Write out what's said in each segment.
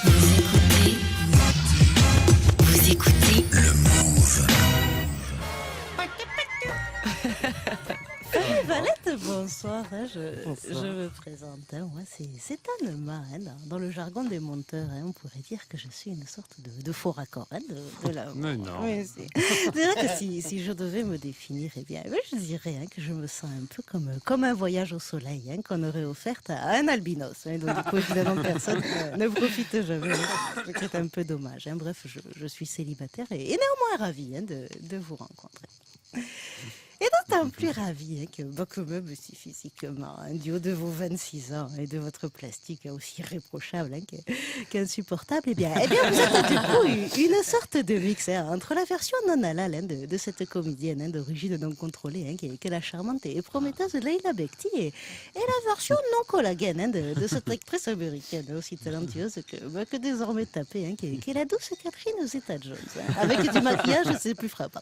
Vous écoutez, vous écoutez le Move. Salut Valette, bonsoir. Je me présente. Moi, c'est Anema. Dans le jargon des monteurs, on pourrait dire que je suis une sorte de faux raccord. De la... Mais non. Oui, c'est vrai que si je devais me définir, eh bien, je dirais que je me sens un peu comme un voyage au soleil qu'on aurait offert à un albinos. Donc, du coup, évidemment, personne ne profite jamais. C'est un peu dommage. Bref, je suis célibataire et néanmoins ravie de vous rencontrer. Et d'autant plus ravi que me si physiquement, du haut de vos 26 ans et de votre plastique aussi réprochable qu'insupportable, eh bien, vous êtes du coup une sorte de mix entre la version non halal de cette comédienne d'origine non contrôlée qui est la charmante et prometteuse Leila Bekti et la version non collagène de cette actrice américaine aussi talentueuse que désormais tapée, qui est la douce Catherine Zeta-Jones, avec du maquillage, c'est plus frappant.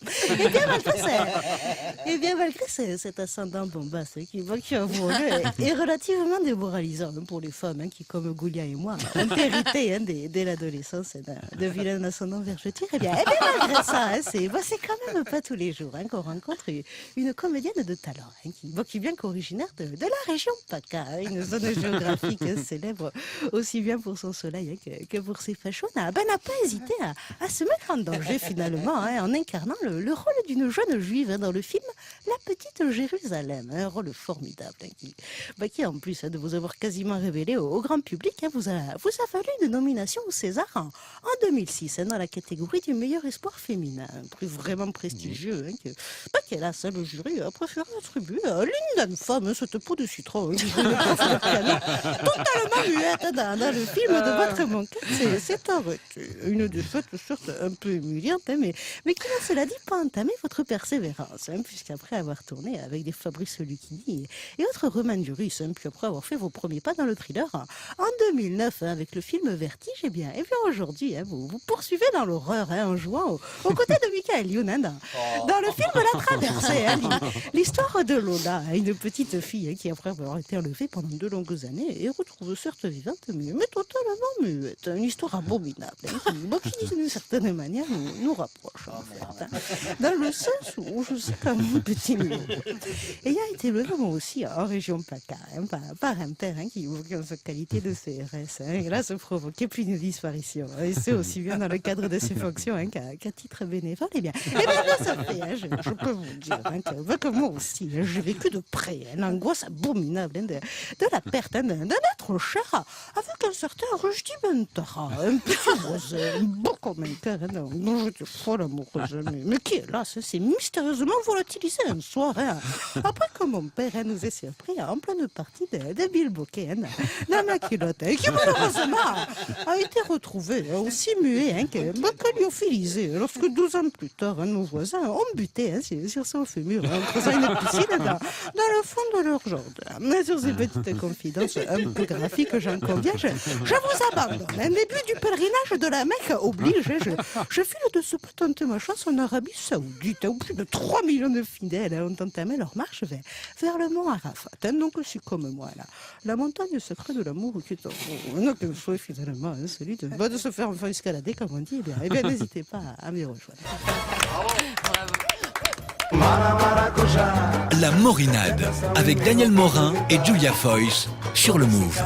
Et bien malgré cet ascendant bombasse qui avouons est relativement démoralisant pour les femmes qui, comme Goulia et moi, ont hérité dès l'adolescence de vilains ascendants vergetures. Et bien malgré ça, c'est quand même pas tous les jours qu'on rencontre une comédienne de talent qui bien qu'originaire de la région PACA, une zone géographique célèbre aussi bien pour son soleil que pour ses fachos, n'a pas hésité à se mettre en danger finalement en incarnant le rôle d'une jeune juive dans le film La Petite Jérusalem, un rôle formidable qui en plus de vous avoir quasiment révélé au grand public, vous a valu une nomination au César en 2006 dans la catégorie du meilleur espoir féminin, un prix vraiment prestigieux que la salle jury a préféré attribuer à l'une d'une femme, cette peau de citron qui joue le prof de piano, totalement muette dans le film de votre manquette. C'est arrêté. Une défaite certes un peu humiliante, mais qui n'a cela dit pas entamé votre persévérance, puisqu'après avoir tourné avec des Fabrice Lucchini et autres Romain Duris, puis après avoir fait vos premiers pas dans le thriller en 2009 avec le film Vertige, et bien aujourd'hui vous poursuivez dans l'horreur en jouant aux côtés de Michael Youn dans le film La Traversée, l'histoire de Lola, une petite fille qui après avoir été enlevée pendant de longues années est retrouvée certes vivante mais totalement muette, une histoire abominable qui d'une certaine manière nous rapproche en fait, dans le sens où je sais comme un petit mot. Ayant été élevé moi aussi en région PACA par un père qui en sa qualité de CRS là se provoquait plus une disparition, et c'est aussi bien dans le cadre de ses fonctions qu'à titre bénévole. Et bien ça fait, je peux vous dire que moi aussi j'ai vécu de près l'angoisse abominable de la perte d'un être cher avec un certain Rushdie Bentara, un petit voisin beau comme un cœur dont j'étais folle amoureuse, mais qui hélas s'est mystérieusement volatilisé un soir après que mon père nous ait surpris en pleine partie de bilboquet dans ma culotte, qui malheureusement a été retrouvé aussi muet que lyophilisé lorsque 12 ans plus tard nos voisins ont buté sur son fémur en creusant une piscine dans le fond de leur jardin. Mais sur ces petites confidences un peu graphiques, j'en conviens, je vous abandonne. Un début du pèlerinage de la Mecque oblige, je file de ce pas tenter ma chance en Arabie Saoudite, où plus de 3 millions de fidèles ont entamé leur marche vers le mont Arafat. Donc je suis comme moi, la montagne secrète de l'amour qui est en haut. Donc le souhait finalement, celui de se faire enfin escalader, comme on dit, eh bien n'hésitez pas à m'y rejoindre. La Morinade, avec Daniel Morin et Julia Foyce sur le Move.